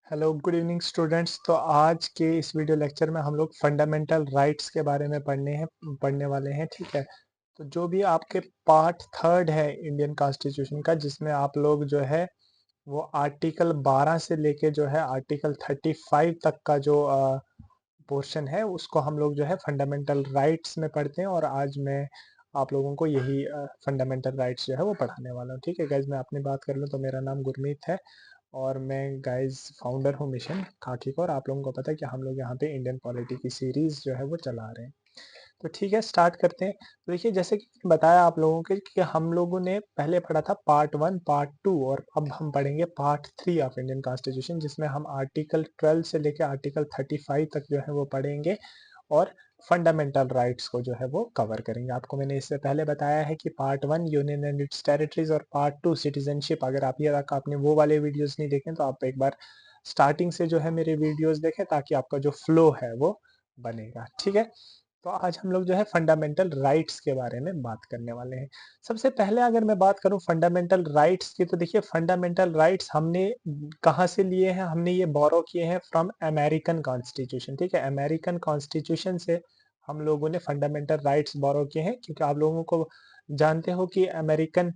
Hello good evening students. तो आज के इस वीडियो लेक्चर में हम लोग फंडामेंटल राइट्स के बारे में पढ़ने वाले हैं। ठीक है, तो जो भी आपके पार्ट थर्ड है इंडियन कॉन्स्टिट्यूशन का, जिसमें आप लोग जो है वो आर्टिकल 12 से लेके जो है आर्टिकल 35 तक का जो पोर्शन है उसको हम लोग जो है फंडामेंटल राइट्स में पढ़ते हैं। और आज मैं आप लोगों को यही फंडामेंटल राइट्स जो है वो पढ़ाने वाला हूँ। ठीक है गाइज, मैं अपनी बात कर लूँ तो मेरा नाम गुरमीत है और मैं गाइज फाउंडर हूँ मिशन खाकी का। और आप लोगों को पता है कि हम लोग यहाँ पे इंडियन पॉलिटी की सीरीज जो है वो चला रहे हैं। तो ठीक है, स्टार्ट करते हैं। तो देखिए, जैसे कि बताया आप लोगों के कि हम लोगों ने पहले पढ़ा था पार्ट वन पार्ट टू, और अब हम पढ़ेंगे part three of Indian constitution, जिसमें हम आर्टिकल 12 से लेकर आर्टिकल 35 तक जो है वो पढ़ेंगे और फंडामेंटल राइट्स को जो है वो कवर करेंगे। आपको मैंने इससे पहले बताया है कि part one union and it's territories और पार्ट टू सिटीजनशिप। अगर आप ये तक आपने वो वाले वीडियोस नहीं देखे तो आप एक बार स्टार्टिंग से जो है मेरे वीडियोस देखें, ताकि आपका जो फ्लो है वो बनेगा। ठीक है, तो आज हम लोग जो है फंडामेंटल राइट्स के बारे में बात करने वाले हैं। सबसे पहले अगर मैं बात करूं फंडामेंटल राइट्स की, तो देखिए फंडामेंटल राइट्स हमने कहाँ से लिए हैं? हमने ये बोरो किए हैं फ्रॉम अमेरिकन कॉन्स्टिट्यूशन। ठीक है, अमेरिकन कॉन्स्टिट्यूशन से हम लोगों ने फंडामेंटल राइट्स बोरो किए हैं, क्योंकि आप लोगों को जानते हो कि अमेरिकन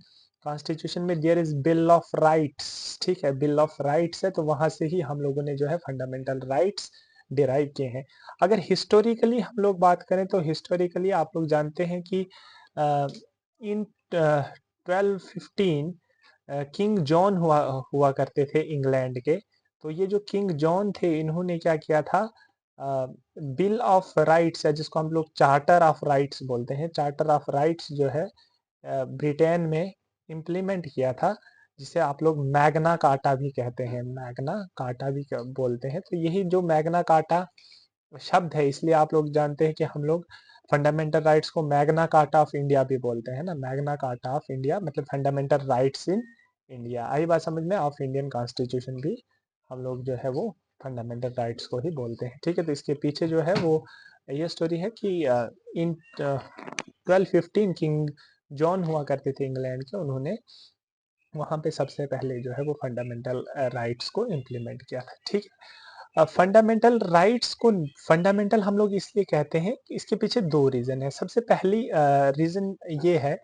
कॉन्स्टिट्यूशन में there is bill of rights. ठीक है, बिल ऑफ राइट्स है, तो वहां से ही हम लोगों ने जो है फंडामेंटल राइट्स डिराइव किए हैं। अगर हिस्टोरिकली हम लोग बात करें तो हिस्टोरिकली आप लोग जानते हैं कि इन 1215 किंग जॉन हुआ हुआ करते थे इंग्लैंड के। तो ये जो किंग जॉन थे, इन्होंने क्या किया था, बिल ऑफ राइट्स है जिसको हम लोग चार्टर ऑफ राइट्स बोलते हैं, चार्टर ऑफ राइट्स जो है ब्रिटेन में इम्प्लीमेंट किया था, जिसे आप लोग मैग्ना कार्टा भी कहते हैं, मैग्ना कार्टा भी बोलते हैं। तो यही जो मैग्ना कार्टा शब्द है, इसलिए आप लोग जानते हैं कि हम लोग फंडामेंटल राइट्स को मैग्ना कार्टा ऑफ इंडिया भी बोलते हैं ना। मैग्ना कार्टा ऑफ इंडिया मतलब फंडामेंटल राइट्स इन इंडिया। आई बात समझ में? ऑफ इंडियन कॉन्स्टिट्यूशन भी हम लोग जो है वो फंडामेंटल राइट्स को ही बोलते हैं। ठीक है, तो इसके पीछे जो है वो ये स्टोरी है कि इन 1215 किंग जॉन हुआ करते थे इंग्लैंड के, उन्होंने वहां पे सबसे पहले जो है वो फंडामेंटल राइट्स को इम्प्लीमेंट किया था। ठीक है, फंडामेंटल राइट्स को फंडामेंटल हम लोग इसलिए कहते हैं कि इसके पीछे दो रीजन है। सबसे पहली रीजन ये है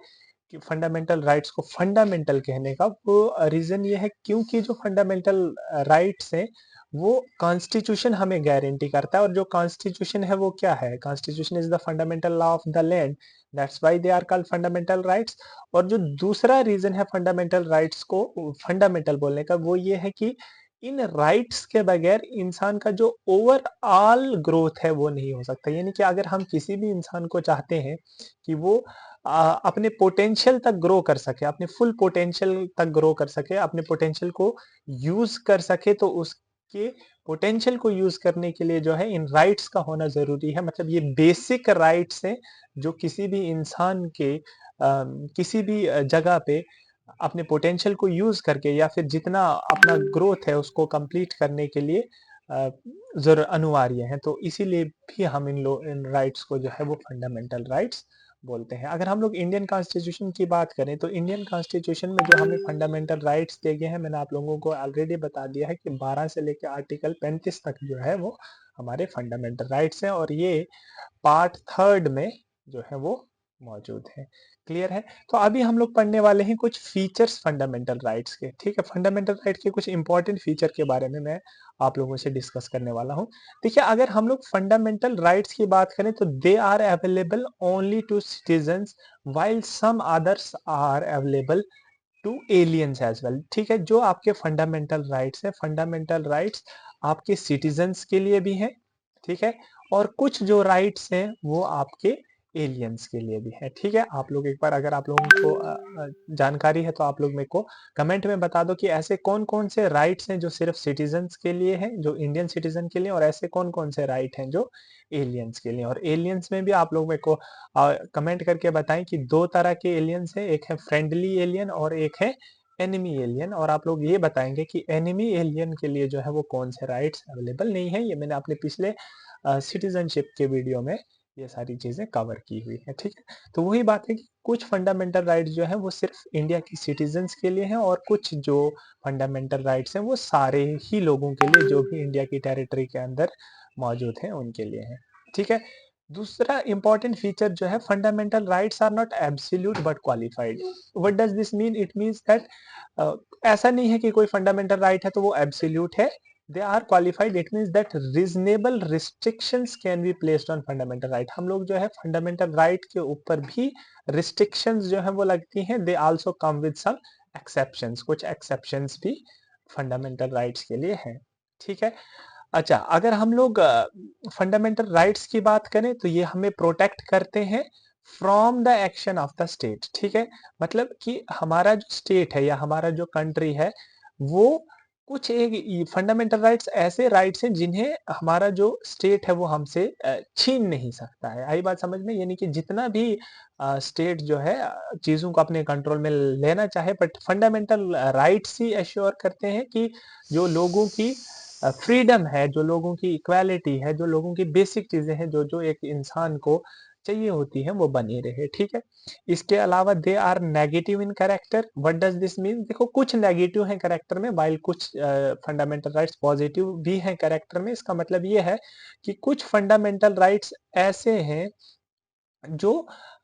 कि फंडामेंटल राइट्स को फंडामेंटल कहने का वो रीजन ये है, क्योंकि जो फंडामेंटल राइट्स हैं वो कॉन्स्टिट्यूशन हमें गारंटी करता है। और जो कॉन्स्टिट्यूशन है वो क्या है? Constitution is the fundamental law of the land, that's why they are called fundamental rights. और जो दूसरा रीजन है फंडामेंटल राइट्स को फंडामेंटल बोलने का, वो ये है कि इन राइट्स के बगैर इंसान का जो ओवरऑल ग्रोथ है वो नहीं हो सकता। यानी कि अगर हम किसी भी इंसान को चाहते हैं कि वो अपने पोटेंशियल तक ग्रो कर सके, अपने फुल पोटेंशियल तक ग्रो कर सके, अपने पोटेंशियल को यूज कर सके, तो उसके पोटेंशियल को यूज करने के लिए जो है इन राइट्स का होना जरूरी है। मतलब ये बेसिक राइट्स हैं जो किसी भी इंसान के किसी भी जगह पे अपने पोटेंशियल को यूज करके या फिर जितना अपना ग्रोथ है उसको कंप्लीट करने के लिए जरूर अनिवार्य है। तो इसीलिए भी हम इन राइट्स को जो है वो फंडामेंटल राइट्स बोलते हैं। अगर हम लोग इंडियन कॉन्स्टिट्यूशन की बात करें तो इंडियन कॉन्स्टिट्यूशन में जो हमें फंडामेंटल राइट्स दिए गए हैं, मैंने आप लोगों को ऑलरेडी बता दिया है कि 12 से लेकर आर्टिकल 35 तक जो है वो हमारे फंडामेंटल राइट्स हैं, और ये पार्ट थर्ड में जो है वो मौजूद है। क्लियर है? तो अभी हम लोग पढ़ने वाले हैं कुछ फीचर्स फंडामेंटल राइट्स के। ठीक है, फंडामेंटल राइट के कुछ इंपॉर्टेंट फीचर के बारे में मैं आप लोगों से डिस्कस करने वाला हूं। देखिए, अगर हम लोग फंडामेंटल राइट्स की बात करें तो they are available only to citizens while some others are available to aliens as well. ठीक है, जो आपके फंडामेंटल राइट्स है, फंडामेंटल राइट्स आपके सिटीजन्स के लिए भी हैं। ठीक है, और कुछ जो राइट्स हैं वो आपके एलियंस के लिए भी है। ठीक है, आप लोग एक बार, अगर आप लोगों को जानकारी है तो आप लोग मेरे को कमेंट में बता दो कि ऐसे कौन कौन से राइट्स हैं जो सिर्फ सिटीजन्स के लिए हैं, जो इंडियन सिटीजन के लिए, और ऐसे कौन कौन से राइट हैं जो एलियंस के लिए। और एलियंस में भी आप लोग मेरे को कमेंट करके बताएं कि दो तरह के एलियंस हैं, एक है फ्रेंडली एलियन और एक है एनिमी एलियन। और आप लोग ये बताएंगे कि एनिमी एलियन के लिए जो है वो कौन से राइट्स अवेलेबल नहीं है। ये मैंने अपने पिछले सिटीजनशिप के वीडियो में ये सारी चीजें कवर की हुई है, ठीक है। तो वही बात है कि कुछ फंडामेंटल राइट्स जो है वो सिर्फ इंडिया की सिटीजन्स के लिए हैं, और कुछ जो फंडामेंटल राइट्स हैं वो सारे ही लोगों के लिए जो भी इंडिया की टेरिटरी के अंदर मौजूद हैं उनके लिए हैं, ठीक है। दूसरा इंपॉर्टेंट फीचर जो है, fundamental rights are not absolute but qualified. What does this mean? It means that ऐसा नहीं है कि कोई फंडामेंटल राइट है तो वो एब्सोल्यूट है। They are qualified, it means that reasonable restrictions can be placed on fundamental right. हम लोग जो है फंडामेंटल राइट के ऊपर भी रिस्ट्रिक्शंस जो है वो लगती हैं। They also come with some exceptions, कुछ एक्सेप्शंस भी फंडामेंटल राइट्स के लिए हैं, ठीक है। अच्छा, अगर हम लोग फंडामेंटल राइट्स की बात करें तो ये हमें प्रोटेक्ट करते हैं from the action of the state, ठीक है। मतलब कि हमारा जो स्टेट है या हमारा जो कंट्री है वो कुछ एक फंडामेंटल राइट्स ऐसे राइट्स हैं जिन्हें हमारा जो स्टेट है वो हमसे छीन नहीं सकता है। आई बात समझ में? यानी कि जितना भी स्टेट जो है चीजों को अपने कंट्रोल में लेना चाहे, but fundamental rights he assure करते हैं कि जो लोगों की फ्रीडम है, जो लोगों की इक्वालिटी है, जो लोगों की बेसिक चीजें हैं जो जो एक इंसान को चाहिए होती है वो बनी रहे, ठीक है। इसके अलावा they are negative in character. What does this mean? देखो, कुछ नेगेटिव है कैरेक्टर में, वाइल कुछ फंडामेंटल राइट्स पॉजिटिव भी हैं कैरेक्टर में। इसका मतलब ये है कि कुछ फंडामेंटल राइट्स ऐसे हैं जो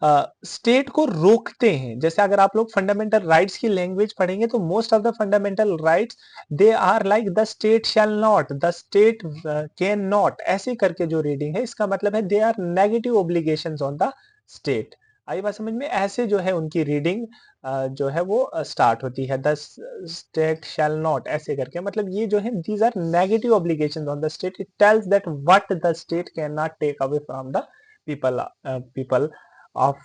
स्टेट को रोकते हैं। जैसे अगर आप लोग फंडामेंटल राइट्स की लैंग्वेज पढ़ेंगे तो most of the fundamental rights they are like the state shall not, the state can not, ऐसे करके जो रीडिंग है इसका मतलब है they are negative obligations on the state. आई बात समझ में? ऐसे जो है उनकी रीडिंग जो है वो स्टार्ट होती है, द स्टेट शैल नॉट, ऐसे करके। मतलब ये जो है these are negative obligations on the state. It tells that what the state can not take away from the people of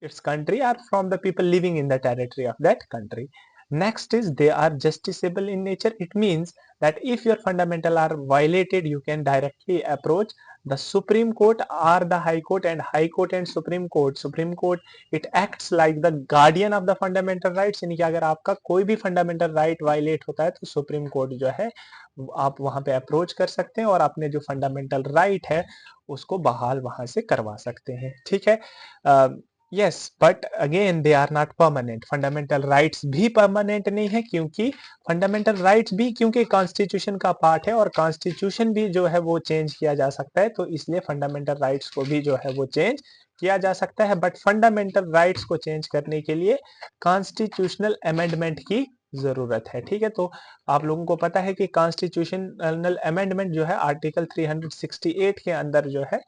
its country, or from the people living in the territory of that country. Next is they are justiciable in nature. It means that if your fundamental are violated, you can directly approach the Supreme Court or the High Court. And High Court and Supreme Court, Supreme Court, it acts like the guardian of the fundamental rights. यानी कि अगर आपका कोई भी fundamental right violate होता है तो supreme court जो है आप वहां पे अप्रोच कर सकते हैं और अपने जो फंडामेंटल राइट है उसको बहाल वहां से करवा सकते हैं, ठीक है। Yes, but again they are not permanent. Fundamental rights भी परमानेंट नहीं है, क्योंकि फंडामेंटल राइट्स भी क्योंकि कॉन्स्टिट्यूशन का पार्ट है और कॉन्स्टिट्यूशन भी जो है वो चेंज किया जा सकता है, तो इसलिए फंडामेंटल राइट्स को भी जो है वो चेंज किया जा सकता है। बट फंडामेंटल राइट्स को चेंज करने के लिए कॉन्स्टिट्यूशनल अमेंडमेंट की जरूरत है, ठीक है। तो आप लोगों को पता है कि कॉन्स्टिट्यूशनल अमेंडमेंट जो है आर्टिकल 368 के अंदर जो है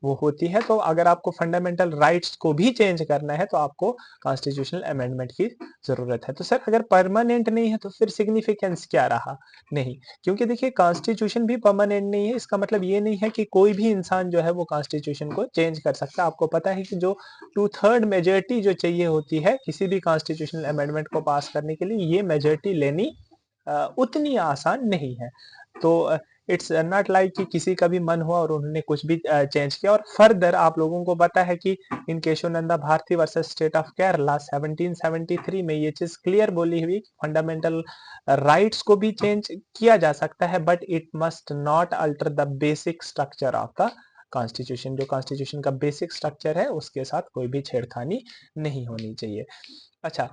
वो होती है। तो अगर आपको फंडामेंटल राइट्स को भी चेंज करना है तो आपको कॉन्स्टिट्यूशनल अमेंडमेंट की जरूरत है। तो सर अगर परमानेंट नहीं है तो फिर सिग्निफिकेंस क्या रहा? नहीं, क्योंकि देखिए कॉन्स्टिट्यूशन भी परमानेंट नहीं है। इसका मतलब ये नहीं है कि कोई भी इंसान जो है वो कॉन्स्टिट्यूशन को चेंज कर सकता है। आपको पता है कि जो 2/3 मेजोरिटी जो चाहिए होती है किसी भी कॉन्स्टिट्यूशनल अमेंडमेंट को पास करने के लिए, ये मेजोरिटी लेनी उतनी आसान नहीं है। तो इट्स नॉट लाइक कि किसी का भी मन हुआ और उन्होंने कुछ भी चेंज किया। और फर्दर आप लोगों को पता है कि in Kesavananda Bharati versus state of Kerala 1773 में ये चीज क्लियर बोली हुई फंडामेंटल राइट्स को भी चेंज किया जा सकता है, but it must not alter the basic structure of the constitution. जो कॉन्स्टिट्यूशन का बेसिक स्ट्रक्चर है उसके साथ कोई भी छेड़खानी नहीं होनी चाहिए। अच्छा,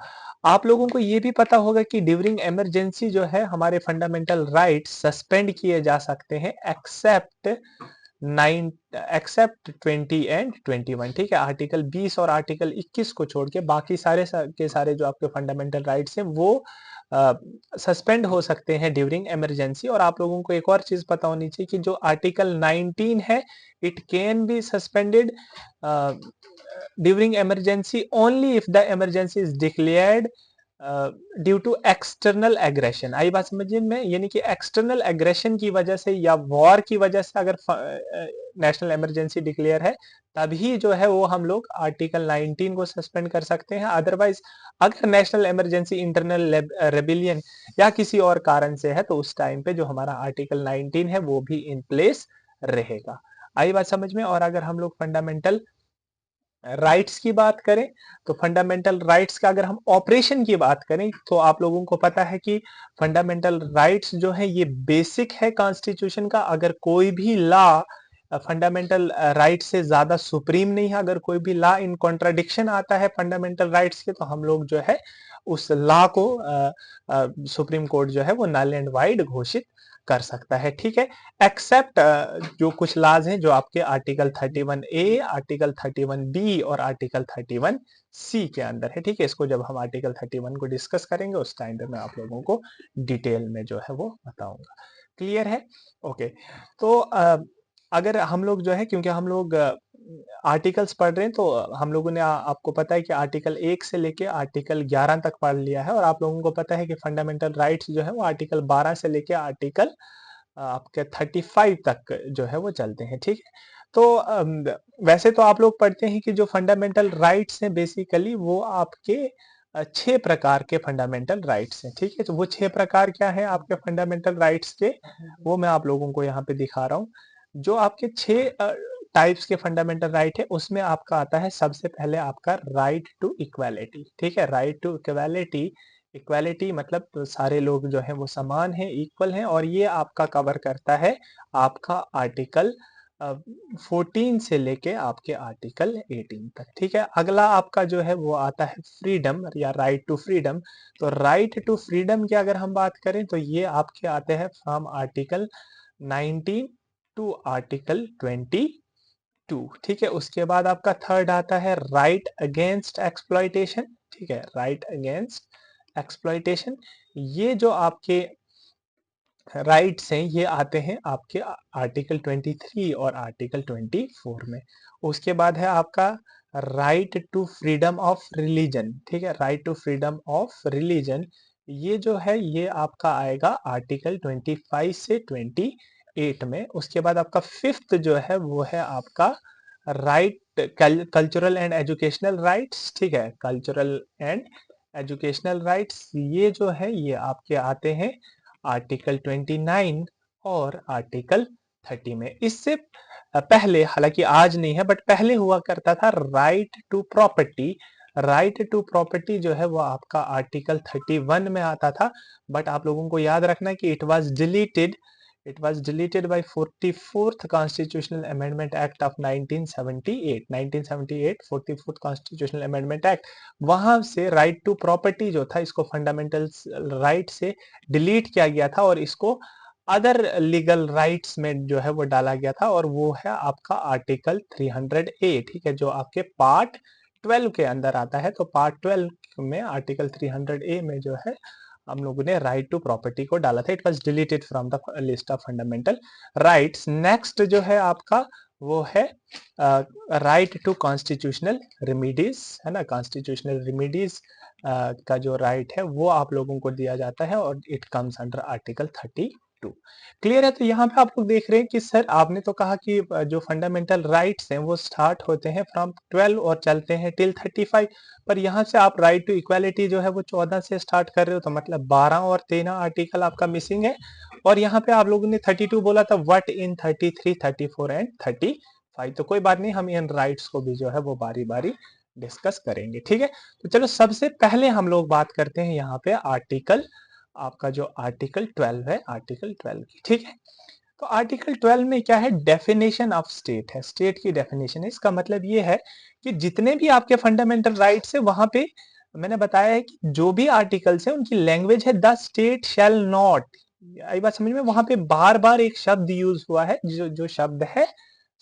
आप लोगों को ये भी पता होगा कि ड्यूरिंग इमरजेंसी जो है हमारे फंडामेंटल राइट्स सस्पेंड किए जा सकते हैं एक्सेप्ट 20 एंड 21, ठीक है। आर्टिकल 20 और आर्टिकल 21 को छोड़ के बाकी सारे के सारे जो आपके फंडामेंटल राइट्स हैं वो सस्पेंड हो सकते हैं ड्यूरिंग इमरजेंसी। और आप लोगों को एक और चीज पता होनी चाहिए कि जो आर्टिकल 19 है it can be suspended during emergency only if the emergency is declared due to external aggression. आई बात समझिए में? यानी कि एक्सटर्नल एग्रेशन की वजह से या वॉर की वजह से अगर नेशनल इमरजेंसी डिक्लेयर है तभी जो है वो हम लोग आर्टिकल 19 को सस्पेंड कर सकते हैं। अदरवाइज अगर नेशनल इमरजेंसी इंटरनल रेबिलियन या किसी और कारण से है तो उस टाइम पे जो हमारा आर्टिकल 19 है वो भी इन प्लेस रहेगा। आई बात समझ में? और अगर हम लोग फंडामेंटल राइट्स की बात करें तो फंडामेंटल राइट्स का अगर हम ऑपरेशन की बात करें तो आप लोगों को पता है कि फंडामेंटल राइट्स जो है ये बेसिक है कॉन्स्टिट्यूशन का। अगर कोई भी लॉ फंडामेंटल राइट से ज्यादा सुप्रीम नहीं है। अगर कोई भी लॉ इन कॉन्ट्राडिक्शन आता है फंडामेंटल राइट्स के, तो हम लोग जो है उस लॉ को सुप्रीम कोर्ट जो है वो नल एंड वाइड घोषित कर सकता है। ठीक है, एक्सेप्ट जो कुछ लॉज हैं जो आपके आर्टिकल 31A, आर्टिकल 31B और आर्टिकल 31C के अंदर है। ठीक है, इसको जब हम आर्टिकल 31 को डिस्कस करेंगे उस टाइम पे मैं आप लोगों को डिटेल में जो है वो बताऊंगा। क्लियर है? ओके। तो अगर हम लोग जो है, क्योंकि हम लोग आर्टिकल्स पढ़ रहे हैं, तो हम लोगों ने आपको पता है कि आर्टिकल 1 से लेके आर्टिकल 11 तक पढ़ लिया है, और आप लोगों को पता है कि फंडामेंटल राइट्स जो है वो आर्टिकल 12 से लेके आर्टिकल आपके 35 तक जो है वो चलते हैं। ठीक है, तो वैसे तो आप लोग पढ़ते हैं कि जो फंडामेंटल राइट्स हैं बेसिकली वो आपके 6 प्रकार के फंडामेंटल राइट्स हैं। ठीक है, तो वो 6 प्रकार क्या है आपके फंडामेंटल राइट्स के, वो मैं आप लोगों को यहाँ पे दिखा रहा हूँ। जो आपके 6 टाइप्स के फंडामेंटल राइट है, उसमें आपका आता है सबसे पहले आपका राइट टू इक्वालिटी। ठीक है, राइट टू इक्वालिटी, इक्वालिटी मतलब तो सारे लोग जो है वो समान हैं, इक्वल हैं, और ये आपका कवर करता है आपका आर्टिकल 14 से लेके आपके आर्टिकल 18 तक। ठीक है, अगला आपका जो है वो आता है फ्रीडम या राइट टू फ्रीडम। तो राइट टू फ्रीडम की अगर हम बात करें तो ये आपके आते हैं फ्रॉम आर्टिकल 19 टू आर्टिकल 22। ठीक है, उसके बाद आपका थर्ड आता है राइट अगेंस्ट एक्सप्लॉइटेशन। ठीक है, राइट अगेंस्ट एक्सप्लॉइटेशन, ये जो आपके राइट्स हैं ये आते हैं आपके आर्टिकल 23 और आर्टिकल 24 में। उसके बाद है आपका right to freedom of religion. ठीक है, right to freedom of religion, ये जो है ये आपका आएगा आर्टिकल 25 से 28 में। उसके बाद आपका फिफ्थ जो है वो है आपका right cultural and educational rights. ठीक है, कल्चरल एंड एजुकेशनल राइट्स, ये जो है ये आपके आते हैं आर्टिकल 29 और आर्टिकल 30 में। इससे पहले, हालांकि आज नहीं है बट पहले हुआ करता था right to property. Right to property जो है वो आपका आर्टिकल 31 में आता था, बट आप लोगों को याद रखना है कि it was deleted bye 44th constitutional amendment act of 1978 44th constitutional amendment act, वहां से राइट टू प्रॉपर्टी जो था इसको फंडामेंटल राइट से डिलीट किया गया था और इसको अदर लीगल राइट्स में जो है वो डाला गया था, और वो है आपका आर्टिकल 300A। ठीक है, जो आपके पार्ट 12 के अंदर आता है। तो पार्ट 12 में आर्टिकल 300A में जो है हम लोगों ने राइट टू प्रॉपर्टी को डाला था। It was deleted from the list of fundamental rights. Next जो है आपका वो है राइट टू कॉन्स्टिट्यूशनल रेमिडीज, है ना। कॉन्स्टिट्यूशनल रेमिडीज का जो राइट है वो आप लोगों को दिया जाता है, और it comes under article 32। Clear है? तो यहाँ पे आप लोग देख रहे हैं कि सर आपने तो कहा कि जो फंडामेंटल राइट्स हैं वो स्टार्ट होते हैं फ्रॉम 12 और चलते हैं टिल 35, पर यहाँ से आप राइट टू इक्वालिटी जो है वो 14 से स्टार्ट कर रहे हो, तो मतलब 12 और 13 आर्टिकल आपका मिसिंग है। और यहाँ पे आप लोगों ने 32 बोला था, व्हाट इन 33, 34 एंड 35। तो कोई बात नहीं, हम इन राइट्स को भी जो है वो बारी बारी डिस्कस करेंगे। ठीक है, तो चलो सबसे पहले हम लोग बात करते हैं यहाँ पे आर्टिकल, आपका जो आर्टिकल 12 है, आर्टिकल 12 की। ठीक है, तो आर्टिकल 12 में क्या है, डेफिनेशन ऑफ स्टेट है, स्टेट की डेफिनेशन है। इसका मतलब ये है कि जितने भी आपके फंडामेंटल राइट्स है वहां पे मैंने बताया है कि जो भी आर्टिकल्स है उनकी लैंग्वेज है द स्टेट शैल नॉट। आई बात समझ में? वहां पे बार बार एक शब्द यूज हुआ है जो जो शब्द है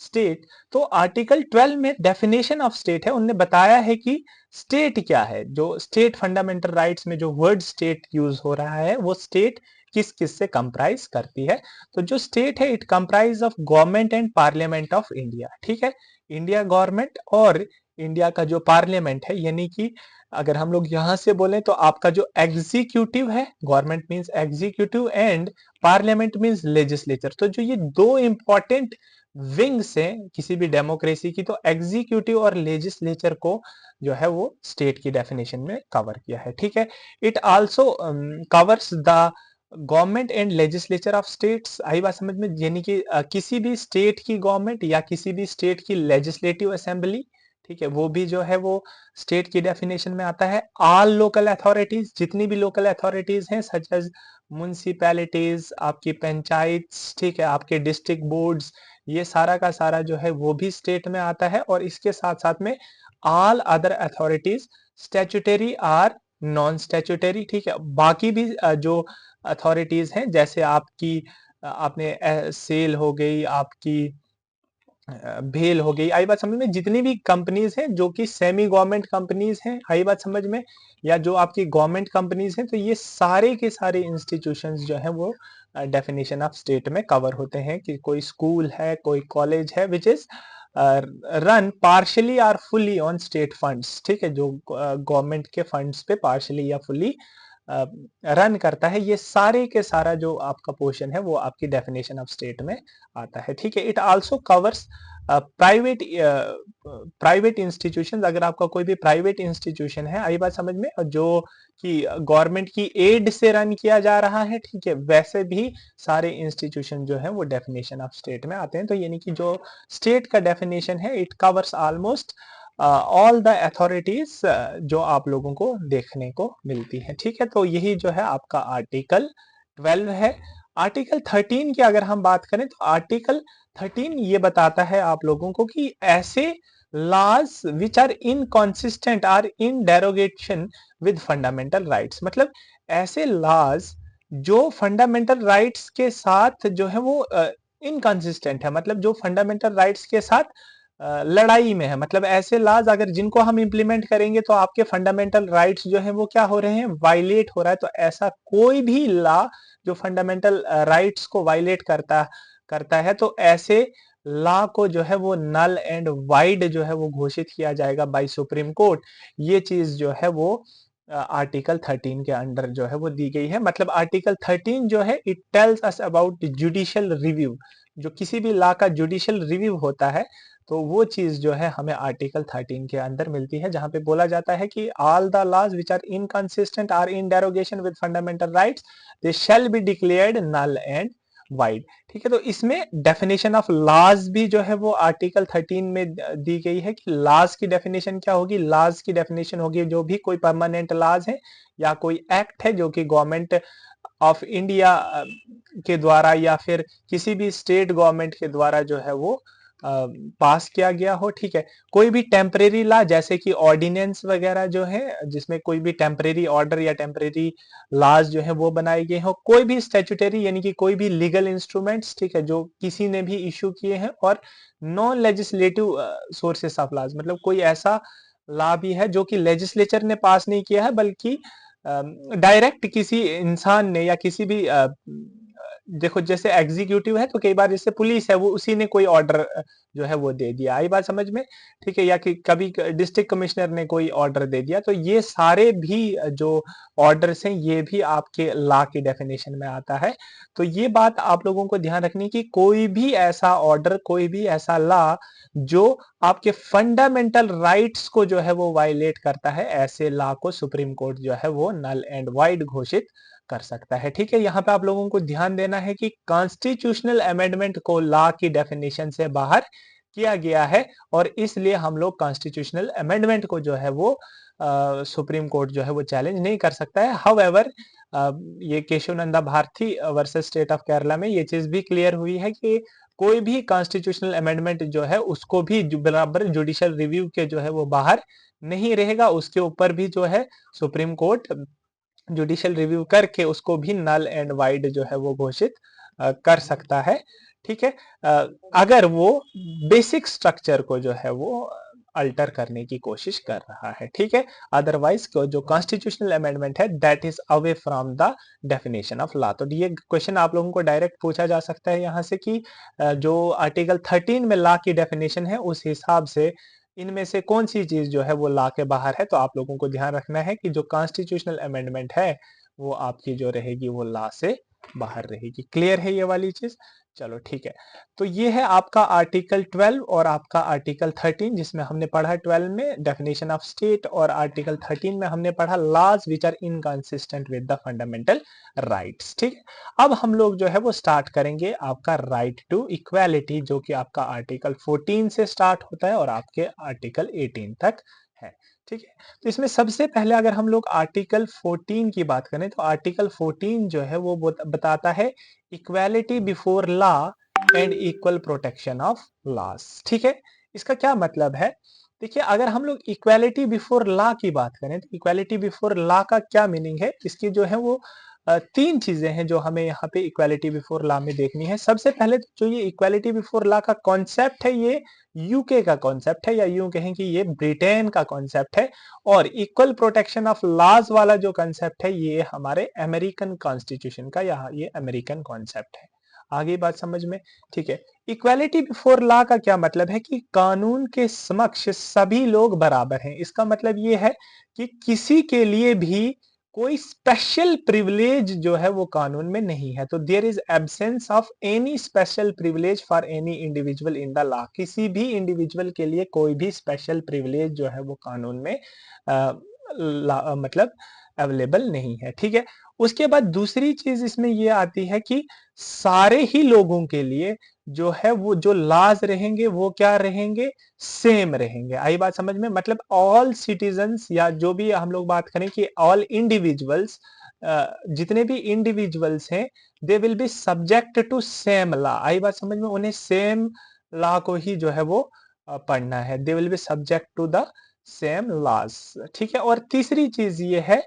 स्टेट। तो आर्टिकल 12 में डेफिनेशन ऑफ स्टेट है, उनने बताया है कि स्टेट क्या है। जो स्टेट फंडामेंटल राइट्स में जो वर्ड स्टेट यूज हो रहा है वो स्टेट किस किस से कंप्राइज करती है। तो जो स्टेट है it comprise of government and parliament of India. ठीक है, इंडिया गवर्नमेंट और इंडिया का जो पार्लियामेंट है, यानी कि अगर हम लोग यहां से बोलें तो आपका जो एग्जीक्यूटिव है, government means executive and parliament means legislature. तो जो ये दो इंपॉर्टेंट विंग्स हैं किसी भी डेमोक्रेसी की, तो एग्जीक्यूटिव और लेजिस्लेचर को जो है वो स्टेट की डेफिनेशन में कवर किया है। ठीक है, it also covers the government and legislature of states. आई बात समझ में? यानी कि किसी भी स्टेट की गवर्नमेंट या किसी भी स्टेट की लेजिस्लेटिव असेंबली, ठीक है, वो भी जो है वो स्टेट की डेफिनेशन में आता है। ऑल लोकल अथॉरिटीज, जितनी भी लोकल अथॉरिटीज हैं सच एज म्युनिसिपैलिटीज, आपकी पंचायत, ठीक है, आपके डिस्ट्रिक्ट बोर्ड्स, ये सारा का सारा जो है वो भी स्टेट में आता है। और इसके साथ साथ में all other authorities statutory or non statutory, ठीक है। बाकी भी जो अथॉरिटीज हैं, जैसे आपकी आपने सेल हो गई, आपकी भेल हो गई, आई बात समझ में। जितनी भी कंपनीज हैं जो कि सेमी गवर्नमेंट कंपनीज हैं, आई बात समझ में, या जो आपकी गवर्नमेंट कंपनीज हैं, तो ये सारे के सारे इंस्टीट्यूशंस जो हैं वो डेफिनेशन ऑफ स्टेट में कवर होते हैं। कि कोई स्कूल है, कोई कॉलेज है विच इज रन पार्शली और फुल्ली ऑन स्टेट फंड्स, ठीक है, जो गवर्नमेंट के फंड्स पे पार्शली या फुल्ली रन करता है, ये सारे के सारा जो आपका पोर्शन है वो आपकी डेफिनेशन ऑफ स्टेट में आता है, ठीक है। It also covers private institution. अगर आपका कोई भी प्राइवेट इंस्टीट्यूशन है, आई बात समझ में, जो कि गवर्नमेंट की एड से रन किया जा रहा है, ठीक है, वैसे भी सारे इंस्टीट्यूशन जो है वो डेफिनेशन ऑफ स्टेट में आते हैं। तो यानी कि जो स्टेट का डेफिनेशन है, it covers almost all the authorities जो आप लोगों को देखने को मिलती है, ठीक है। तो यही जो है आपका आर्टिकल 12 है। आर्टिकल 13 की अगर हम बात करें, तो आर्टिकल 13 ये बताता है आप लोगों को कि ऐसे laws which are inconsistent or in derogation with fundamental rights, मतलब ऐसे लॉज जो फंडामेंटल राइट्स के साथ जो है वो इनकॉन्सिस्टेंट है, मतलब जो फंडामेंटल राइट्स के साथ लड़ाई में है। मतलब ऐसे लॉज अगर जिनको हम इंप्लीमेंट करेंगे तो आपके फंडामेंटल राइट्स जो है वो क्या हो रहे हैं, वायलेट हो रहा है। तो ऐसा कोई भी लॉ जो फंडामेंटल राइट्स को वायलेट करता है, तो ऐसे लॉ को जो है वो नल एंड वाइड जो है वो घोषित किया जाएगा बाय सुप्रीम कोर्ट। ये चीज जो है वो आर्टिकल 13 के अंडर जो है वो दी गई है। मतलब आर्टिकल 13 जो है it tells us about judicial review. जो किसी भी लॉ का जुडिशियल रिव्यू होता है, तो वो चीज जो है हमें आर्टिकल 13 के अंदर मिलती है, जहां पे बोला जाता है कि all the laws which are inconsistent or in derogation with fundamental rights they shall be declared null and void, ठीक है। तो इसमें डेफिनेशन ऑफ लॉज भी जो है वो आर्टिकल 13 में दी गई है कि लॉज की डेफिनेशन क्या होगी। लॉज की डेफिनेशन होगी जो भी कोई परमानेंट लॉज है या कोई एक्ट है जो कि गवर्नमेंट ऑफ इंडिया के द्वारा या फिर किसी भी स्टेट गवर्नमेंट के द्वारा जो है वो पास किया गया हो, ठीक है। कोई भी टेम्परेरी लॉ जैसे कि ऑर्डिनेंस वगैरह जो है, जिसमें कोई भी टेम्परेरी ऑर्डर या टेम्परेरी लॉज जो है वो बनाए गए हो, कोई भी स्टैट्यूटरी यानी कि कोई भी लीगल इंस्ट्रूमेंट्स, ठीक है, जो किसी ने भी इशू किए हैं, और non legislative sources of laws, मतलब कोई ऐसा लॉ भी है जो कि लेजिस्लेचर ने पास नहीं किया है, बल्कि डायरेक्ट किसी इंसान ने या किसी भी देखो जैसे एग्जीक्यूटिव है तो कई बार जैसे पुलिस है वो उसी ने कोई ऑर्डर जो है वो दे दिया, आई बात समझ में, ठीक है, या कि कभी डिस्ट्रिक्ट कमिश्नर ने कोई ऑर्डर दे दिया। तो ये सारे भी जो ऑर्डर्स हैं ये भी आपके लॉ की डेफिनेशन में आता है। तो ये बात आप लोगों को ध्यान रखनी कि कोई भी ऐसा ऑर्डर, कोई भी ऐसा लॉ जो आपके फंडामेंटल राइट्स को जो है वो वायलेट करता है, ऐसे लॉ को सुप्रीम कोर्ट जो है वो नल एंड वाइड घोषित कर सकता है, ठीक है। यहाँ पे आप लोगों को ध्यान देना है कि कॉन्स्टिट्यूशनल अमेंडमेंट को लॉ की डेफिनेशन से बाहर किया गया है, और इसलिए हम लोग कॉन्स्टिट्यूशनल अमेंडमेंट को जो है वो सुप्रीम कोर्ट जो है वो चैलेंज नहीं कर सकता है। हाउएवर ये Kesavananda Bharati versus state of Kerala में ये चीज भी क्लियर हुई है कि कोई भी कॉन्स्टिट्यूशनल अमेंडमेंट जो है उसको भी बराबर जुडिशियल रिव्यू के जो है वो बाहर नहीं रहेगा, उसके ऊपर भी जो है सुप्रीम कोर्ट जुडिशियल रिव्यू करके उसको भी नल एंड वाइड जो है वो घोषित कर सकता है, ठीक है। अगर वो बेसिक स्ट्रक्चर को जो है वो अल्टर करने की कोशिश कर रहा है, ठीक है। अदरवाइज जो कॉन्स्टिट्यूशनल अमेंडमेंट है that is away from the definition of law. तो ये क्वेश्चन आप लोगों को डायरेक्ट पूछा जा सकता है यहाँ से कि जो आर्टिकल 13 में लॉ की डेफिनेशन है उस हिसाब से इनमें से कौन सी चीज जो है वो लॉ के बाहर है। तो आप लोगों को ध्यान रखना है कि जो कॉन्स्टिट्यूशनल अमेंडमेंट है वो आपकी जो रहेगी वो लॉ से बाहर रहेगी। क्लियर है ये वाली चीज? चलो ठीक है। तो ये है आपका आर्टिकल 12 और आपका आर्टिकल 13, जिसमें हमने पढ़ा 12 में डेफिनेशन ऑफ स्टेट और आर्टिकल 13 में हमने पढ़ा laws which are inconsistent with the fundamental rights, ठीक है। अब हम लोग जो है वो स्टार्ट करेंगे आपका राइट टू इक्वालिटी, जो कि आपका आर्टिकल 14 से स्टार्ट होता है और आपके आर्टिकल 18 तक है, ठीक है। तो इसमें सबसे पहले अगर हम लोग आर्टिकल 14 की बात करें, तो आर्टिकल 14 जो है वो बताता है equality before law and equal protection of loss. ठीक है, इसका क्या मतलब है? देखिए, अगर हम लोग इक्वालिटी बिफोर लॉ की बात करें तो इक्वालिटी बिफोर लॉ का क्या मीनिंग है, इसकी जो है वो तीन चीजें हैं जो हमें यहाँ पे इक्वालिटी बिफोर लॉ में देखनी है। सबसे पहले तो जो ये इक्वालिटी बिफोर लॉ का कॉन्सेप्ट है, ये यूके का कॉन्सेप्ट है, या यूं कहें कि ये ब्रिटेन का कॉन्सेप्ट है। और इक्वल प्रोटेक्शन ऑफ लॉज वाला जो कॉन्सेप्ट है, ये हमारे अमेरिकन कॉन्स्टिट्यूशन का, या ये अमेरिकन कॉन्सेप्ट है। आगे बात समझ में? ठीक है, इक्वालिटी बिफोर लॉ का क्या मतलब है कि कानून के समक्ष सभी लोग बराबर हैं। इसका मतलब ये है कि किसी के लिए भी कोई स्पेशल प्रिविलेज जो है वो कानून में नहीं है। तो there is absence of any special privilege for any individual in the law. किसी भी इंडिविजुअल के लिए कोई भी स्पेशल प्रिविलेज जो है वो कानून में मतलब अवेलेबल नहीं है। ठीक है, उसके बाद दूसरी चीज इसमें ये आती है कि सारे ही लोगों के लिए जो है वो जो लॉज रहेंगे वो क्या रहेंगे, सेम रहेंगे। आई बात समझ में? मतलब ऑल सिटीजन्स, या जो भी हम लोग बात करें कि ऑल इंडिविजुअल्स, जितने भी इंडिविजुअल्स हैं, they will be subject to same law. आई बात समझ में? उन्हें सेम लॉ को ही जो है वो पढ़ना है। They will be subject to the same laws. ठीक है, और तीसरी चीज ये है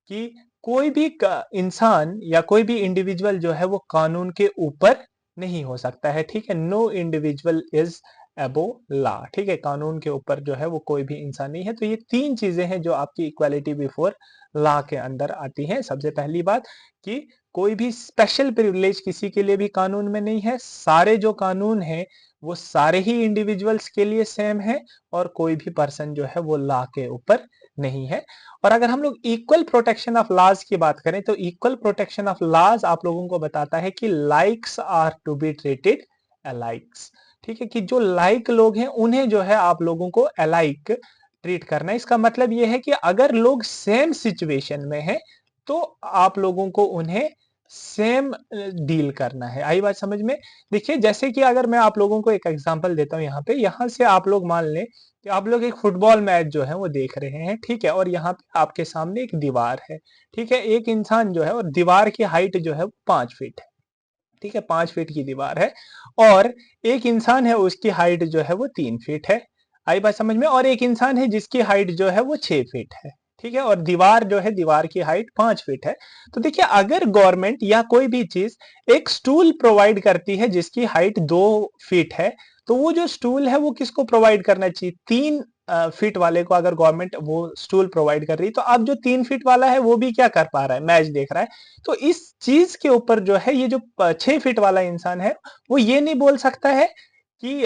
कि कोई भी इंसान या कोई भी इंडिविजुअल जो है वो कानून के ऊपर नहीं हो सकता है। ठीक है, no individual is above law. ठीक है, कानून के ऊपर जो है वो कोई भी इंसान नहीं है। तो ये तीन चीजें हैं जो आपकी इक्वालिटी बिफोर लॉ के अंदर आती हैं। सबसे पहली बात कि कोई भी स्पेशल प्रिविलेज किसी के लिए भी कानून में नहीं है, सारे जो कानून हैं वो सारे ही इंडिविजुअल्स के लिए सेम है, और कोई भी पर्सन जो है वो लॉ के ऊपर नहीं है। और अगर हम लोग इक्वल प्रोटेक्शन ऑफ लॉज की बात करें तो इक्वल प्रोटेक्शन ऑफ लॉज आप लोगों को बताता है कि likes are to be treated alikes. ठीक है, कि जो लाइक लोग हैं उन्हें जो है आप लोगों को अलाइक ट्रीट करना है। इसका मतलब यह है कि अगर लोग सेम सिचुएशन में हैं तो आप लोगों को उन्हें सेम डील करना है। आई बात समझ में? देखिए, जैसे कि अगर मैं आप लोगों को एक एग्जांपल देता हूं, यहाँ पे, यहाँ से आप लोग मान लें कि आप लोग एक फुटबॉल मैच जो है वो देख रहे हैं। ठीक है, और यहाँ पे आपके सामने एक दीवार है। ठीक है, एक इंसान जो है, और दीवार की हाइट जो है 5 फीट है। ठीक है, 5 फीट की दीवार है, और एक इंसान है उसकी हाइट जो है वो 3 फीट है। आई बात समझ में? और एक इंसान है जिसकी हाइट जो है वो 6 फीट है। ठीक है, और दीवार जो है, दीवार की हाइट 5 फीट है। तो देखिए, अगर गवर्नमेंट या कोई भी चीज एक स्टूल प्रोवाइड करती है जिसकी हाइट 2 फीट है, तो वो जो स्टूल है वो किसको प्रोवाइड करना चाहिए? 3 फीट वाले को। अगर गवर्नमेंट वो स्टूल प्रोवाइड कर रही है, तो अब जो 3 फीट वाला है वो भी क्या कर पा रहा है? मैच देख रहा है। तो इस चीज के ऊपर जो है, ये जो 6 फीट वाला इंसान है, वो ये नहीं बोल सकता है कि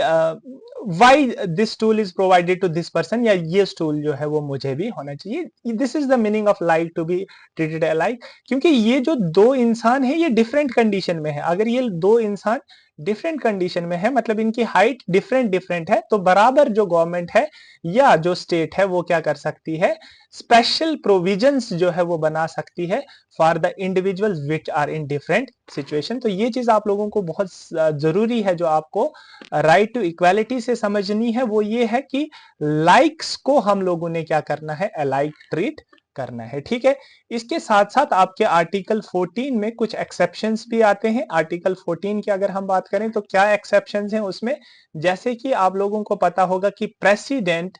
why this tool is provided to this person, या ये स्टूल जो है वो मुझे भी होना चाहिए। This is the meaning of like to be treated alike. क्योंकि ये जो दो इंसान है ये डिफरेंट कंडीशन में है। अगर ये दो इंसान डिफरेंट कंडीशन में है, मतलब इनकी हाइट डिफरेंट डिफरेंट है, तो बराबर जो गवर्नमेंट है या जो स्टेट है वो क्या कर सकती है? स्पेशल प्रोविजंस जो है वो बना सकती है for the individuals which are in different situation. तो ये चीज आप लोगों को बहुत जरूरी है, जो आपको राइट टू इक्वालिटी से समझनी है, वो ये है कि लाइक्स को हम लोगों ने क्या करना है? अलाइक ट्रीट करना है। ठीक है, इसके साथ साथ आपके आर्टिकल 14 में कुछ एक्सेप्शंस भी आते हैं। आर्टिकल 14 की अगर हम बात करें तो क्या एक्सेप्शंस हैं उसमें? जैसे कि आप लोगों को पता होगा कि प्रेसिडेंट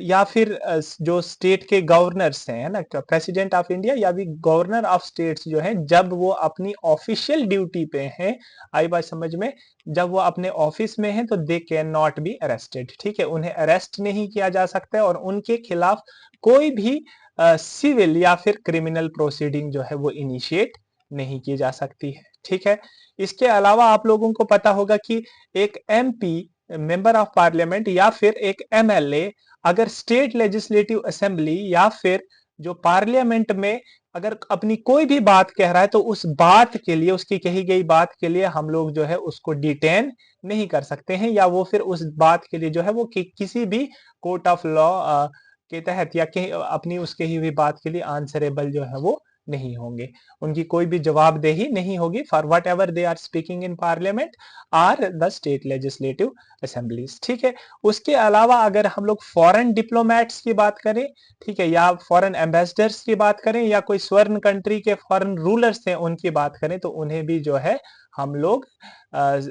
या फिर जो स्टेट के गवर्नर्स हैं, है ना, प्रेसिडेंट ऑफ इंडिया या भी गवर्नर ऑफ स्टेट्स जो हैं, जब वो अपनी ऑफिशियल ड्यूटी पे हैं, आई बात समझ में, जब वो अपने ऑफिस में हैं, तो they can not be arrested. ठीक है, उन्हें अरेस्ट नहीं किया जा सकता है, और उनके खिलाफ कोई भी सिविल या फिर क्रिमिनल प्रोसीडिंग जो है वो इनिशिएट नहीं की जा सकती है। ठीक है, इसके अलावा आप लोगों को पता होगा कि एक एमपी, मेंबर ऑफ पार्लियामेंट, या फिर एक एमएलए, अगर स्टेट लेजिस्लेटिव असेंबली या फिर जो पार्लियामेंट में अगर अपनी कोई भी बात कह रहा है, तो उस बात के लिए, उसकी कही गई बात के लिए हम लोग जो है उसको डिटेन नहीं कर सकते हैं, या वो फिर उस बात के लिए जो है वो किसी भी कोर्ट ऑफ लॉ के तहत, या अपनी उसके ही हुई बात के लिए आंसरेबल जो है वो नहीं होंगे, उनकी कोई भी जवाबदेही नहीं होगी for whatever they are speaking in parliament or the state legislative assemblies. ठीक है, उसके अलावा अगर हम लोग फॉरेन डिप्लोमेट्स की बात करें, ठीक है, या फॉरेन एम्बेसडर्स की बात करें, या कोई स्वर्ण कंट्री के फॉरेन रूलर्स हैं उनकी बात करें, तो उन्हें भी जो है हम लोग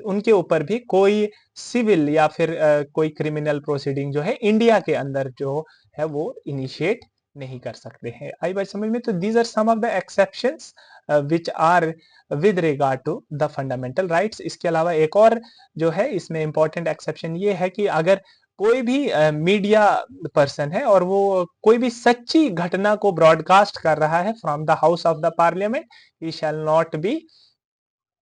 उनके ऊपर भी कोई सिविल या फिर कोई क्रिमिनल प्रोसीडिंग जो है इंडिया के अंदर जो है वो इनिशिएट नहीं कर सकते हैं। आई बात समझ में? तो these are some of the exceptions which are with regard to the fundamental rights. इसके अलावा एक और जो है इसमें इंपॉर्टेंट एक्सेप्शन ये है कि अगर कोई भी मीडिया पर्सन है और वो कोई भी सच्ची घटना को ब्रॉडकास्ट कर रहा है from the house of the parliament, he shall not be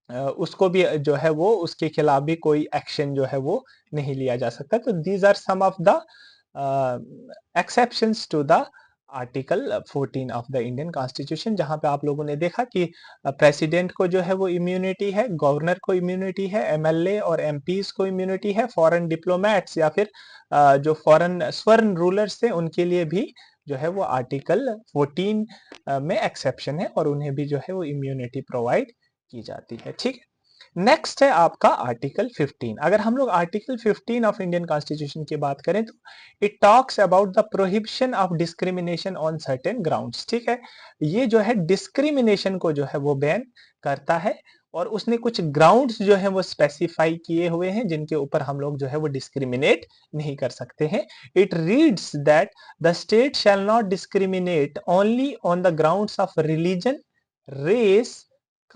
उसको भी जो है वो उसके खिलाफ भी कोई एक्शन जो है वो नहीं लिया जा सकता। तो these are some of the exceptions to the article 14 of the Indian constitution, जहां पे आप लोगों ने देखा कि प्रेसिडेंट को जो है वो इम्यूनिटी है, गवर्नर को इम्यूनिटी है, एमएलए और एमपीज को इम्यूनिटी है, फॉरेन डिप्लोमेट्स या फिर जो फॉरेन स्वर्ण रूलर्स थे उनके लिए भी जो है वो आर्टिकल 14 में एक्सेप्शन है और उन्हें भी जो है वो इम्यूनिटी प्रोवाइड की जाती है। ठीक है, नेक्स्ट है आपका आर्टिकल 15। अगर हम लोग आर्टिकल 15 ऑफ इंडियन कॉन्स्टिट्यूशन की बात करें तो it talks about the prohibition of discrimination on certain grounds. ठीक है, ये जो है डिस्क्रिमिनेशन को जो है वो बैन करता है और उसने कुछ ग्राउंड्स जो है वो स्पेसिफाई किए हुए हैं जिनके ऊपर हम लोग जो है वो डिस्क्रिमिनेट नहीं कर सकते हैं। It reads that the state shall not discriminate only on the grounds of religion, race,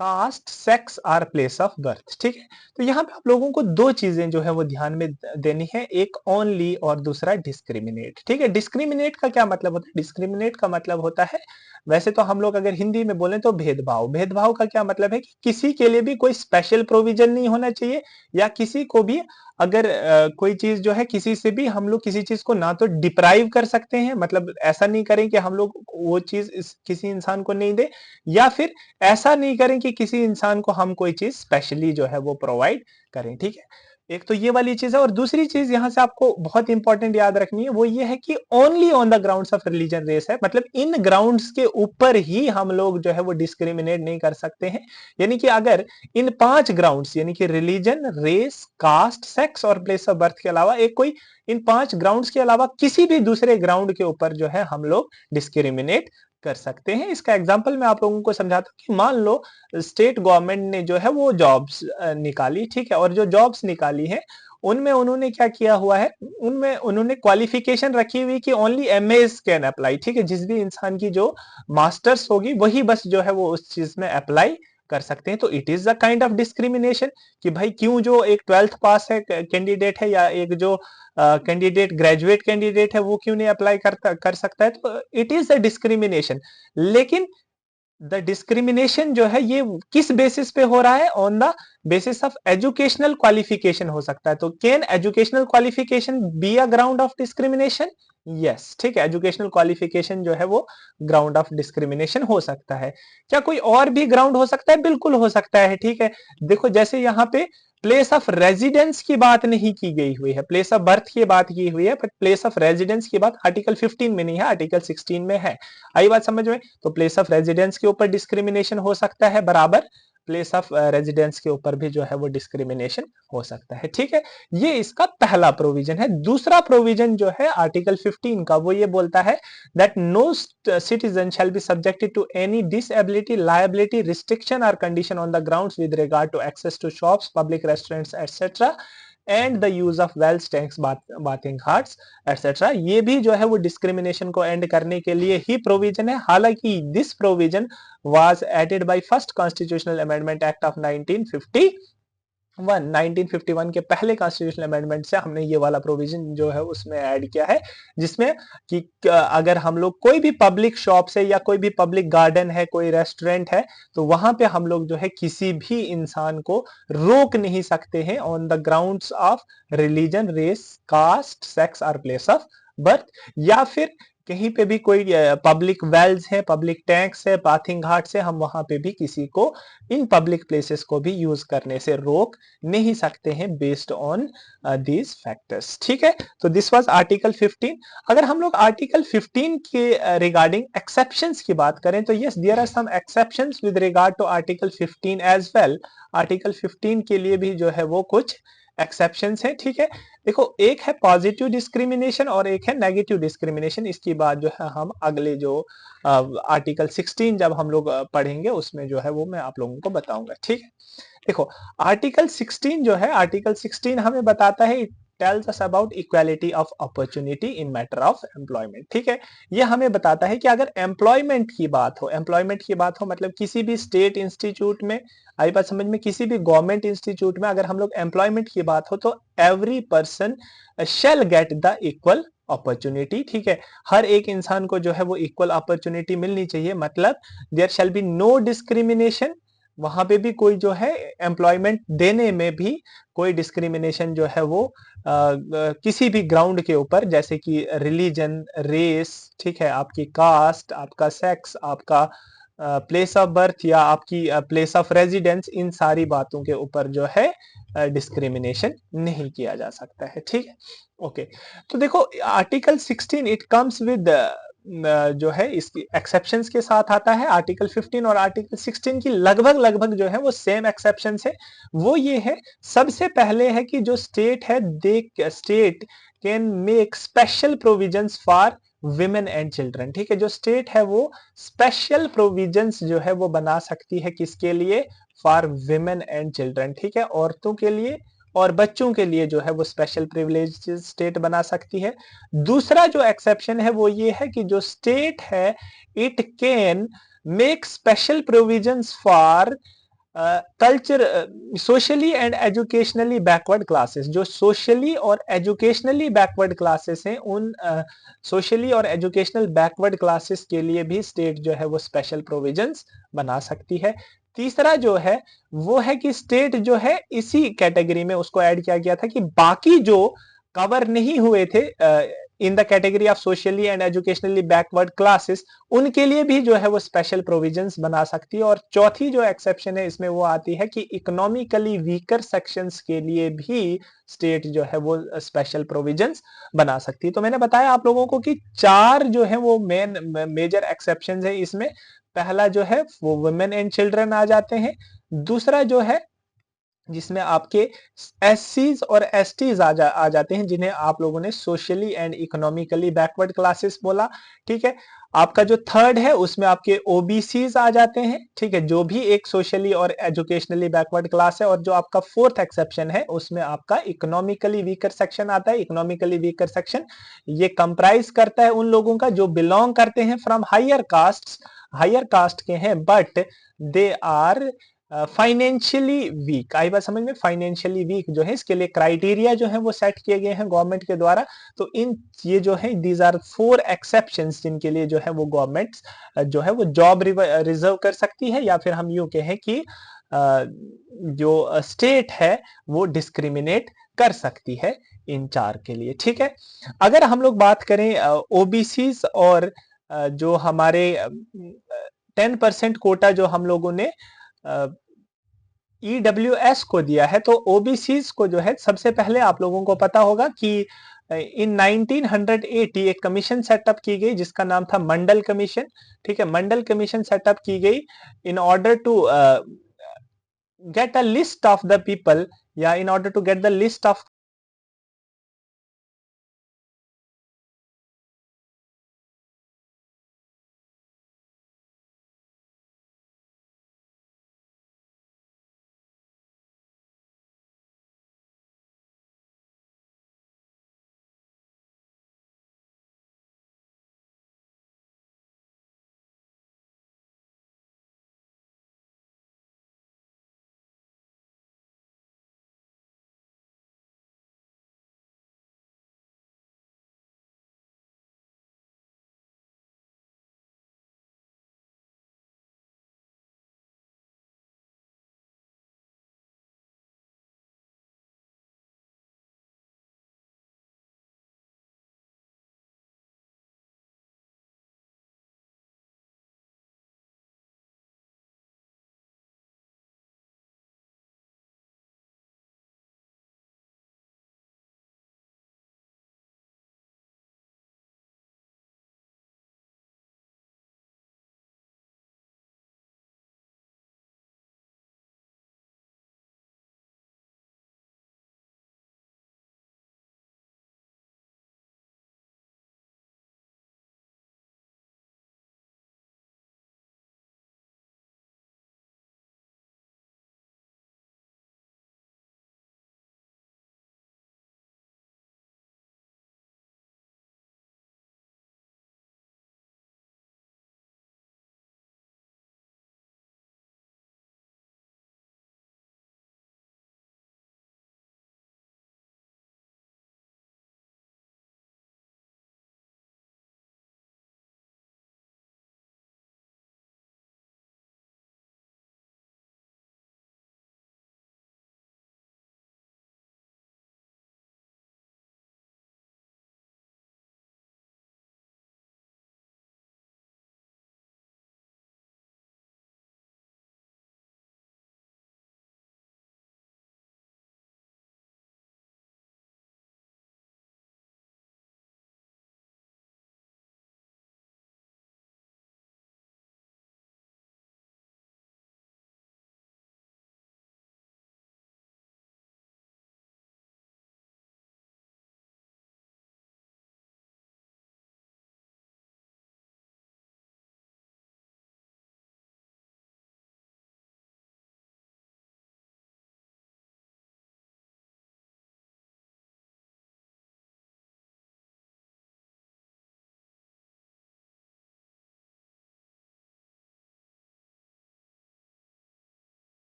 caste, sex और प्लेस ऑफ बर्थ। ठीक है, तो यहाँ पे आप लोगों को दो चीजें जो है वो ध्यान में देनी है, एक ओनली और दूसरा डिस्क्रिमिनेट। ठीक है, डिस्क्रिमिनेट का क्या मतलब होता है? डिस्क्रिमिनेट का मतलब होता है, वैसे तो हम लोग अगर हिंदी में बोले तो भेदभाव। भेदभाव का क्या मतलब है कि किसी के लिए भी कोई स्पेशल प्रोविजन नहीं होना चाहिए, या किसी को भी अगर कोई चीज जो है किसी से भी हम लोग किसी चीज को ना तो डिप्राइव कर सकते हैं, मतलब ऐसा नहीं करें कि हम लोग वो चीज किसी इंसान को नहीं दे, या फिर ऐसा नहीं करें कि किसी इंसान को हम कोई चीज स्पेशली जो है वो प्रोवाइड करें। ठीक है, एक तो ये वाली चीज है, और दूसरी चीज यहां से आपको बहुत इंपॉर्टेंट याद रखनी है, वो ये है कि only on the grounds of religion, race है, मतलब इन ग्राउंड्स के ऊपर ही हम लोग जो है वो डिस्क्रिमिनेट नहीं कर सकते हैं। यानी कि अगर इन 5 ग्राउंड्स यानी कि रिलीजन, रेस, कास्ट, सेक्स और प्लेस ऑफ बर्थ के अलावा एक कोई इन 5 ग्राउंड्स के अलावा किसी भी दूसरे ग्राउंड के ऊपर जो है हम लोग डिस्क्रिमिनेट कर सकते हैं। इसका एग्जांपल मैं आप लोगों को समझाता हूँ कि मान लो स्टेट गवर्नमेंट ने जो है वो जॉब्स निकाली, ठीक है, और जो जॉब्स निकाली है उनमें उन्होंने क्या किया हुआ है, उनमें उन्होंने क्वालिफिकेशन रखी हुई कि ओनली एमएस कैन अप्लाई। ठीक है, जिस भी इंसान की जो मास्टर्स होगी वही बस जो है वो उस चीज में अप्लाई कर सकते हैं। तो it is a kind of discrimination कि भाई क्यों जो एक 12th पास है कैंडिडेट है या एक जो कैंडिडेट ग्रेजुएट कैंडिडेट है वो क्यों नहीं अप्लाई कर सकता है? तो इट इज अ डिस्क्रिमिनेशन। लेकिन द डिस्क्रिमिनेशन जो है ये किस बेसिस पे हो रहा है? On the basis of educational qualification हो सकता है। तो can educational qualification be a ground of discrimination? Yes, ठीक है, एजुकेशनल क्वालिफिकेशन जो है वो ग्राउंड ऑफ डिस्क्रिमिनेशन हो सकता है। क्या कोई और भी ग्राउंड हो सकता है? बिल्कुल हो सकता है। ठीक है, देखो जैसे यहाँ पे प्लेस ऑफ रेजिडेंस की बात नहीं की गई हुई है, प्लेस ऑफ बर्थ की बात की हुई है, बट प्लेस ऑफ रेजिडेंस की बात आर्टिकल 15 में नहीं है, आर्टिकल 16 में है। आई बात समझ में? तो प्लेस ऑफ रेजिडेंस के ऊपर डिस्क्रिमिनेशन हो सकता है, बराबर प्लेस ऑफ रेजिडेंस के ऊपर भी जो है वो डिस्क्रिमिनेशन हो सकता है। ठीक है, ये इसका पहला प्रोविजन है। दूसरा प्रोविजन जो है आर्टिकल 15 का, वो ये बोलता है that no citizen shall be subjected to any disability, liability, restriction or condition on the grounds with regard to access to shops, public restaurants, etc. And the use of wells, tanks, bathing ghats etcetera. ये भी जो है वो discrimination को and करने के लिए ही provision है। हालांकि this provision was added by first constitutional amendment act of 1951 के पहले कॉन्स्टिट्यूशनल अमेंडमेंट से हमने ये वाला प्रोविजन जो है उसमें ऐड किया है, जिसमें कि अगर हम लोग कोई भी पब्लिक शॉप से या कोई भी पब्लिक गार्डन है, कोई रेस्टोरेंट है, तो वहां पे हम लोग जो है किसी भी इंसान को रोक नहीं सकते हैं on the grounds of religion, race, caste, sex और प्लेस ऑफ बर्थ, या फिर कहीं पे भी कोई पब्लिक वेल्स है, पब्लिक टैंक्स है, बाथिंग घाट्स है, हम वहां पे भी किसी को इन पब्लिक प्लेसेस को भी यूज करने से रोक नहीं सकते हैं बेस्ड ऑन दीज फैक्टर्स। ठीक है, तो दिस वाज आर्टिकल 15। अगर हम लोग आर्टिकल 15 के रिगार्डिंग एक्सेप्शंस की बात करें तो yes, there are some exceptions with regard to article 15 as well. Article 15 के लिए भी जो है वो कुछ एक्सेप्शंस हैं। ठीक है, देखो एक है पॉजिटिव डिस्क्रिमिनेशन और एक है नेगेटिव डिस्क्रिमिनेशन। इसकी बात जो है हम अगले जो आर्टिकल 16 जब हम लोग पढ़ेंगे उसमें जो है वो मैं आप लोगों को बताऊंगा। ठीक है, देखो आर्टिकल 16 जो है, आर्टिकल 16 हमें बताता है, it tells us about equality of opportunity in matter of employment. ठीक है, ये हमें बताता है कि अगर एम्प्लॉयमेंट की बात हो, एम्प्लॉयमेंट की बात हो मतलब किसी भी स्टेट इंस्टीट्यूट में, आई बात समझ में, किसी भी गवर्नमेंट इंस्टीट्यूट में अगर हम लोग एम्प्लॉयमेंट की बात हो तो every person shall get the equal opportunity. ठीक है, हर एक इंसान को जो है वो इक्वल अपॉर्चुनिटी मिलनी चाहिए, मतलब there shall be no discrimination. वहां पे भी कोई जो है एम्प्लॉयमेंट देने में भी कोई डिस्क्रिमिनेशन जो है वो किसी भी ग्राउंड के ऊपर, जैसे कि रिलीजन, रेस, ठीक है, आपकी कास्ट, आपका सेक्स, आपका प्लेस ऑफ बर्थ या आपकी प्लेस ऑफ रेजिडेंस, इन सारी बातों के ऊपर जो है डिस्क्रिमिनेशन नहीं किया जा सकता है। ठीक है, ओके, तो देखो आर्टिकल 16 इट कम्स विद जो है इसकी एक्सेप्शंस के साथ आता है। आर्टिकल 15 और आर्टिकल 16 की लगभग लगभग जो है वो सेम एक्सेप्शंस है। वो ये है, सबसे पहले है कि जो स्टेट है, the state can make special provisions for women and children. ठीक है, जो स्टेट है वो स्पेशल प्रोविजंस जो है वो बना सकती है, किसके लिए? For women and children. ठीक है, औरतों के लिए और बच्चों के लिए जो है वो स्पेशल प्रिविलेज स्टेट बना सकती है। दूसरा जो एक्सेप्शन है वो ये है कि जो स्टेट है, it can make special provisions for culture, socially and educationally backward classes. जो सोशली और एजुकेशनली बैकवर्ड क्लासेस हैं, उन सोशली और एजुकेशनल बैकवर्ड क्लासेस के लिए भी स्टेट जो है वो स्पेशल प्रोविजंस बना सकती है। तीसरा जो है वो है कि स्टेट जो है इसी कैटेगरी में उसको ऐड किया गया था कि बाकी जो कवर नहीं हुए थे in the category of socially and educationally backward classes, उनके लिए भी जो है वो स्पेशल प्रोविजंस बना सकती है। और चौथी जो एक्सेप्शन है इसमें वो आती है कि इकोनॉमिकली वीकर सेक्शंस के लिए भी स्टेट जो है वो स्पेशल प्रोविजंस बना सकती है। तो मैंने बताया आप लोगों को कि चार जो है वो मेजर एक्सेप्शंस है इसमें। पहला जो है वो वुमेन एंड चिल्ड्रन आ जाते हैं। दूसरा जो है जिसमें आपके एससीज और एसटीज आ जाते हैं, जिन्हें आप लोगों ने socially and economically backward classes बोला। ठीक है, आपका जो थर्ड है उसमें आपके ओबीसीज आ जाते हैं। ठीक है, जो भी एक सोशली और एजुकेशनली बैकवर्ड क्लास है। और जो आपका फोर्थ एक्सेप्शन है उसमें आपका इकोनॉमिकली वीकर सेक्शन आता है। इकोनॉमिकली वीकर सेक्शन ये कंप्राइज करता है उन लोगों का जो बिलोंग करते हैं from higher caste, higher caste के हैं, but they are financially weak. आई बात समझ में? फाइनेंशियली वीक जो है, इसके लिए क्राइटेरिया जो है वो सेट किए गए हैं गवर्नमेंट के द्वारा। तो इन ये जो है दीज आर 4 एक्सेप्शंस जिनके लिए जो है वो गवर्नमेंट जो है वो जॉब रिजर्व कर सकती है, या फिर हम यूं कहें कि जो स्टेट है वो डिस्क्रिमिनेट कर सकती है इन चार के लिए। ठीक है, अगर हम लोग बात करें ओबीसीज और जो हमारे 10% कोटा जो हम लोगों ने ईडब्ल्यूएस को दिया है, तो ओबीसीज को जो है सबसे पहले आप लोगों को पता होगा कि इन 1980 एक कमीशन सेटअप की गई जिसका नाम था मंडल कमीशन। ठीक है, मंडल कमीशन सेटअप की गई in order to get a list of the people, या in order to get the list of